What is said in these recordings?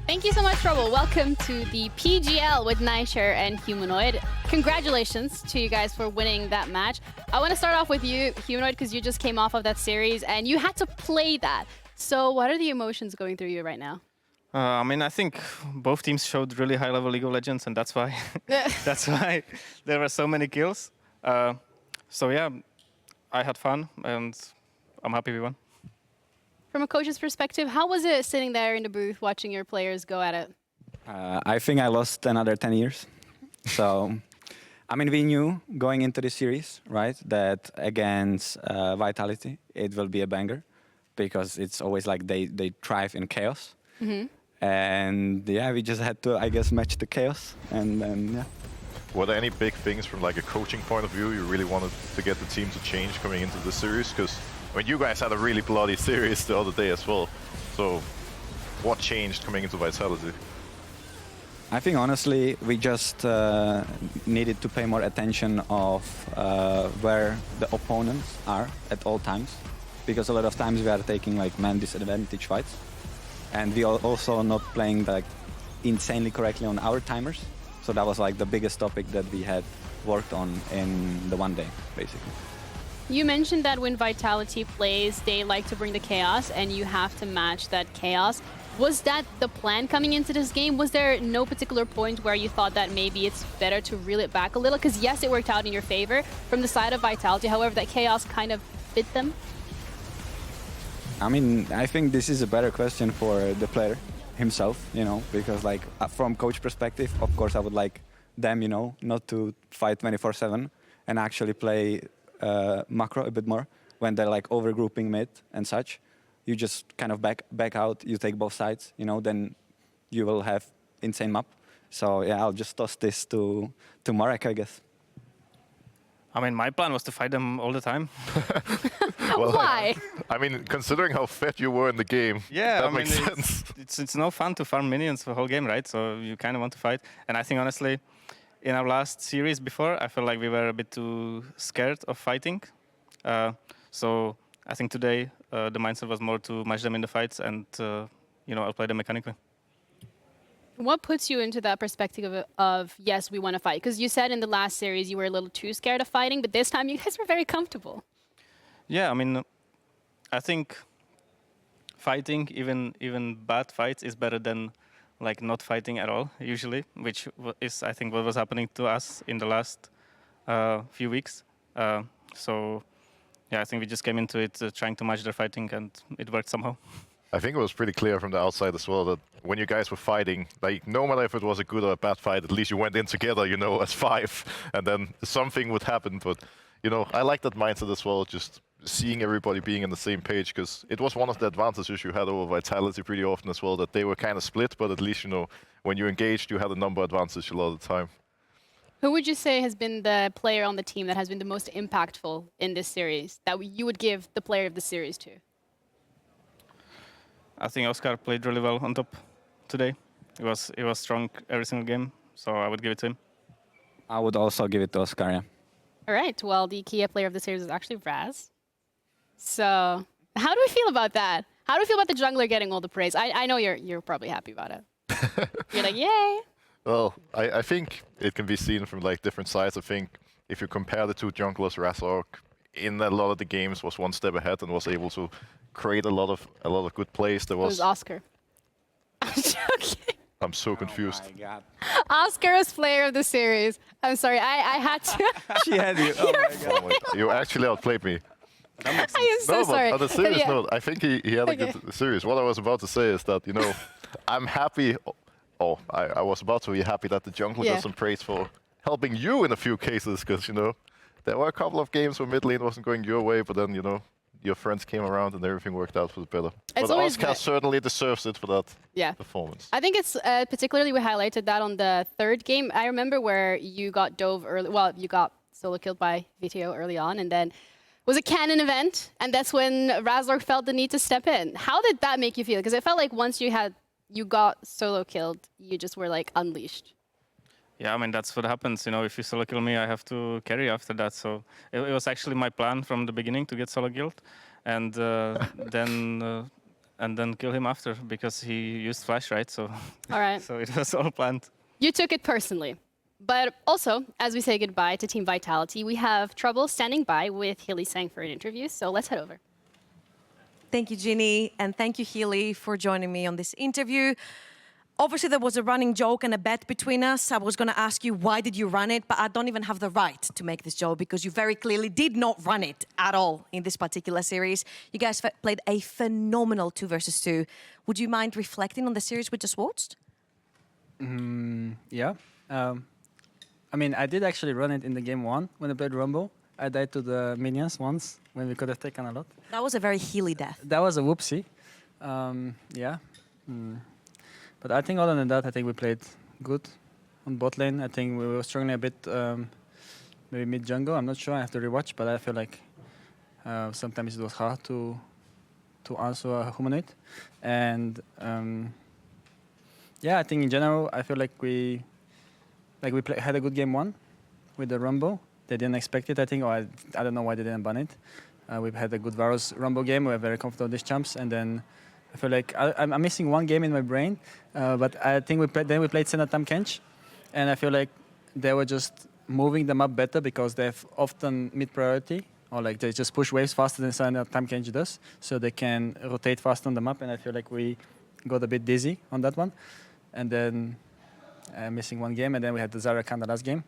Thank you so much, Trouble. Welcome to the PGL with Nightshare and Humanoid. Congratulations to you guys for winning that match. I want to start off with you, Humanoid, because you just came off of that series and you had to play that. So what are the emotions going through you right now? I mean, I think both teams showed really high-level League of Legends, and that's why there were so many kills. So yeah, I had fun, and I'm happy we won. From a coach's perspective, how was it sitting there in the booth watching your players go at it? I think I lost another 10 years. So, I mean, we knew going into the series, right, that against Vitality, it will be a banger because it's always like they thrive in chaos. And yeah, we just had to, I guess, match the chaos. And then, yeah. Were there any big things from like a coaching point of view you really wanted to get the team to change coming into the series? Because I mean, you guys had a really bloody series the other day as well. So what changed coming into Vitality? I think honestly, we just needed to pay more attention of where the opponents are at all times. Because a lot of times we are taking like man disadvantage fights. And we are also not playing like insanely correctly on our timers. So that was like the biggest topic that we had worked on in the one day, basically. You mentioned that when Vitality plays, they like to bring the chaos and you have to match that chaos. Was that the plan coming into this game? Was there no particular point where you thought that maybe it's better to reel it back a little? Because yes, it worked out in your favor from the side of Vitality. However, that chaos kind of bit them. I mean, I think this is a better question for the player himself, you know, because like from coach perspective, of course, I would like them, you know, not to fight 24/7 and actually play macro a bit more when they're like overgrouping mid and such. You just kind of back out, you take both sides, you know, then you will have insane map. So yeah, I'll just toss this to Marek, I guess. I mean, my plan was to fight them all the time. Well, Why? I mean, considering how fed you were in the game, Yeah, that I mean, makes sense. It's no fun to farm minions the whole game, right? So you kind of want to fight. And I think, honestly, in our last series before, I felt like we were a bit too scared of fighting. So I think today the mindset was more to match them in the fights and, you know, outplay them mechanically. What puts you into that perspective of yes, we want to fight? Because you said in the last series you were a little too scared of fighting, but this time you guys were very comfortable. Yeah, I mean, I think fighting, even bad fights, is better than like not fighting at all, usually, which is, I think, what was happening to us in the last few weeks. So, yeah, I think we just came into it trying to match their fighting, and it worked somehow. I think it was pretty clear from the outside as well that when you guys were fighting, like no matter if it was a good or a bad fight, at least you went in together, you know, as five, and then something would happen. But, you know, I like that mindset as well, just seeing everybody being on the same page, because it was one of the advantages you had over Vitality pretty often as well, that they were kind of split, but at least, you know, when you engaged, you had a number advantage a lot of the time. Who would you say has been the player on the team that has been the most impactful in this series that you would give the player of the series to? I think Oscar played really well on top today. He was strong every single game, so I would give it to him. I would also give it to Oscar, yeah. All right, well, the Kia player of the series is actually Raz. So how do we feel about that? How do we feel about the jungler getting all the praise? I know you're probably happy about it. You're like, yay. Well, I think it can be seen from like different sides. I think if you compare the two junglers, Razork in a lot of the games was one step ahead and was able to create a lot of good plays. There was Oscar. I'm joking. I'm so confused. Oh my God. Oscar was player of the series. I'm sorry, I had to. She had you. Oh my God. Oh my God. You actually outplayed me. I am so No, sorry. but on a serious yeah. note, I think he had a good series. What I was about to say is that, you know, I'm happy. Oh, I was about to be happy that the jungler got some praise for helping you in a few cases, because, you know, there were a couple of games where mid lane wasn't going your way, but then, you know, your friends came around and everything worked out for the better. It's but always Oscar certainly deserves it for that performance. I think it's particularly we highlighted that on the third game. I remember where you got dove early. Well, you got solo killed by VTO early on, and then was a canon event, and that's when Razork felt the need to step in. How did that make you feel? Because it felt like once you got solo killed, you just were like unleashed. Yeah, I mean, that's what happens. You know, if you solo kill me, I have to carry after that. So it was actually my plan from the beginning to get solo killed. And then and then kill him after because he used flash, right? So, All right. so it was all planned. You took it personally. But also, as we say goodbye to Team Vitality, we have Trouble standing by with Hylissang for an interview. So let's head over. Thank you, Ginny, and thank you, Hyli, for joining me on this interview. Obviously, there was a running joke and a bet between us. I was going to ask you, why did you run it? But I don't even have the right to make this joke because you very clearly did not run it at all in this particular series. You guys played a phenomenal 2 versus 2. Would you mind reflecting on the series we just watched? Yeah. I mean, I did actually run it in the game 1 when I played Rumble. I died to the minions once when we could have taken a lot. That was a very Hyli death. That was a whoopsie. Yeah. But I think other than that, I think we played good on bot lane. I think we were struggling a bit, maybe mid jungle. I'm not sure. I have to rewatch, but I feel like sometimes it was hard to answer a Humanoid. And yeah, I think in general, I feel like we had a good game 1 with the Rumble. They didn't expect it, I think, or I don't know why they didn't ban it. We've had a good Varus Rumble game. We were very comfortable with these champs, and then I feel like I'm missing one game in my brain, but I think we played Senna Tam Kench, and I feel like they were just moving them up better because they have often mid priority, or like they just push waves faster than Senna Tam Kench does, so they can rotate fast on the map, and I feel like we got a bit dizzy on that one. And then missing one game, and then we had the Zarya Khan the last game.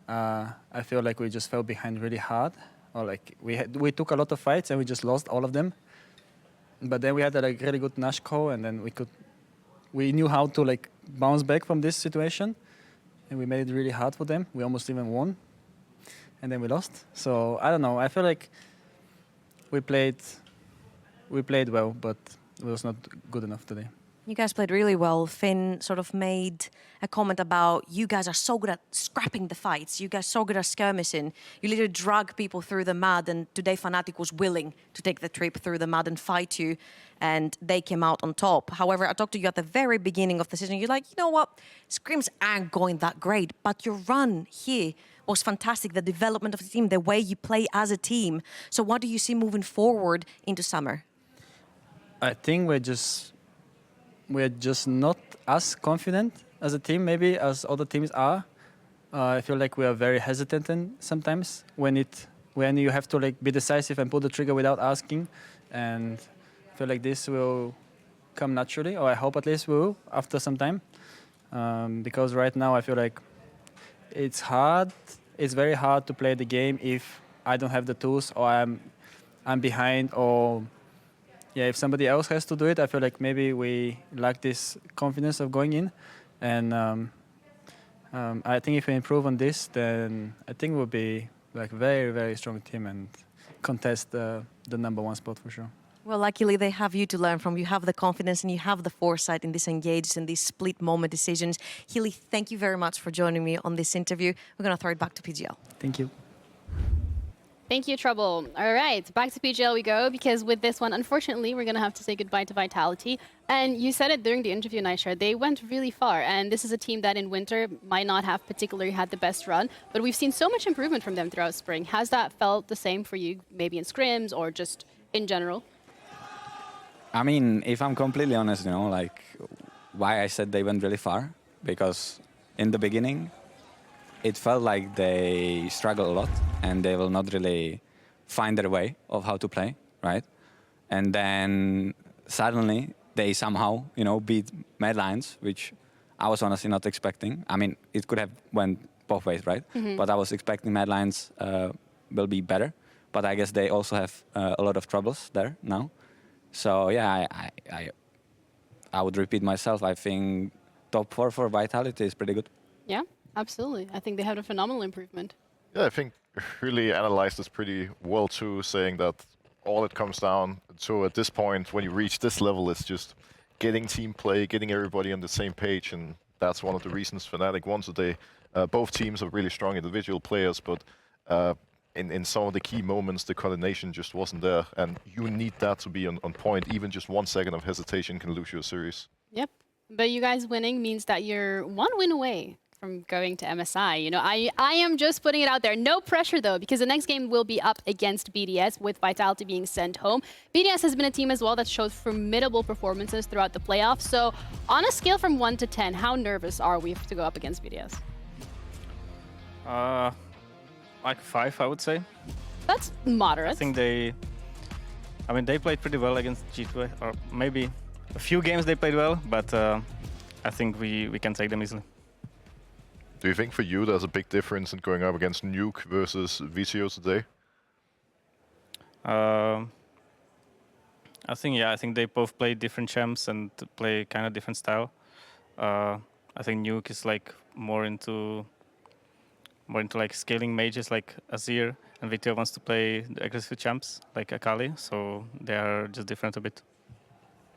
I feel like we just fell behind really hard, or like we took a lot of fights and we just lost all of them. But then we had a really good Nash call, and then we knew how to like bounce back from this situation, and we made it really hard for them. We almost even won, and then we lost. So I don't know. I feel like we played well, but it was not good enough today. You guys played really well. Finn sort of made a comment about you guys are so good at scrapping the fights. You guys are so good at skirmishing. You literally drag people through the mud, and today Fnatic was willing to take the trip through the mud and fight you, and they came out on top. However, I talked to you at the very beginning of the season. You're like, you know what? Scrims aren't going that great, but your run here was fantastic. The development of the team, the way you play as a team. So what do you see moving forward into summer? I think we're just not as confident as a team, maybe, as other teams are. I feel like we are very hesitant sometimes when you have to like be decisive and pull the trigger without asking. And I feel like this will come naturally, or I hope at least will after some time. Because right now I feel like it's hard. It's very hard to play the game if I don't have the tools, or I'm behind, or yeah, if somebody else has to do it. I feel like maybe we lack this confidence of going in, and I think if we improve on this, then I think we'll be like very, very strong team and contest the #1 spot for sure. Well, luckily they have you to learn from. You have the confidence and you have the foresight in this engaged and these split moment decisions. Hyli, thank you very much for joining me on this interview. We're going to throw it back to PGL. Thank you. Thank you, Trouble. All right, back to PGL we go, because with this one, unfortunately, we're going to have to say goodbye to Vitality. And you said it during the interview, Nightshare, they went really far. And this is a team that in winter might not have particularly had the best run, but we've seen so much improvement from them throughout spring. Has that felt the same for you, maybe in scrims or just in general? I mean, if I'm completely honest, like why I said they went really far, because in the beginning, it felt like they struggle a lot and they will not really find their way of how to play, right? And then suddenly they somehow, beat Mad Lions, which I was honestly not expecting. I mean, it could have went both ways, right? Mm-hmm. But I was expecting Mad Lions will be better. But I guess they also have a lot of troubles there now. So yeah, I would repeat myself. I think top 4 for Vitality is pretty good. Yeah, absolutely. I think they had a phenomenal improvement. Yeah, I think really analyzed this pretty well too, saying that all it comes down to at this point, when you reach this level, is just getting team play, getting everybody on the same page, and that's one of the reasons Fnatic won today. Both teams are really strong individual players, but in some of the key moments, the coordination just wasn't there, and you need that to be on point. Even just 1 second of hesitation can lose you a series. Yep, but you guys winning means that you're 1 win away from going to MSI. You know, I am just putting it out there. No pressure, though, because the next game will be up against BDS, with Vitality being sent home. BDS has been a team as well that showed formidable performances throughout the playoffs. So on a scale from 1 to 10, how nervous are we to go up against BDS? Like 5, I would say. That's moderate. I think they played pretty well against G2, or maybe a few games they played well, but I think we can take them easily. Do you think for you there's a big difference in going up against Nuke versus VCO today? I think they both play different champs and play kind of different style. I think Nuke is like more into like scaling mages like Azir, and VIT wants to play the aggressive champs like Akali, so they are just different a bit.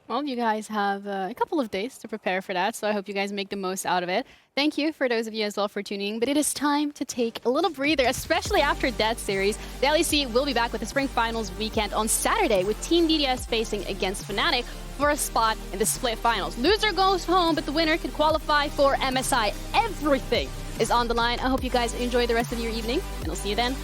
Well, you guys have a couple of days to prepare for that, so I hope you guys make the most out of it. Thank you for those of you as well for tuning in, but it is time to take a little breather, especially after that series. The LEC will be back with the Spring Finals weekend on Saturday, with Team BDS facing against Fnatic for a spot in the split finals. Loser goes home, but the winner can qualify for MSI. Everything is on the line. I hope you guys enjoy the rest of your evening, and I'll see you then.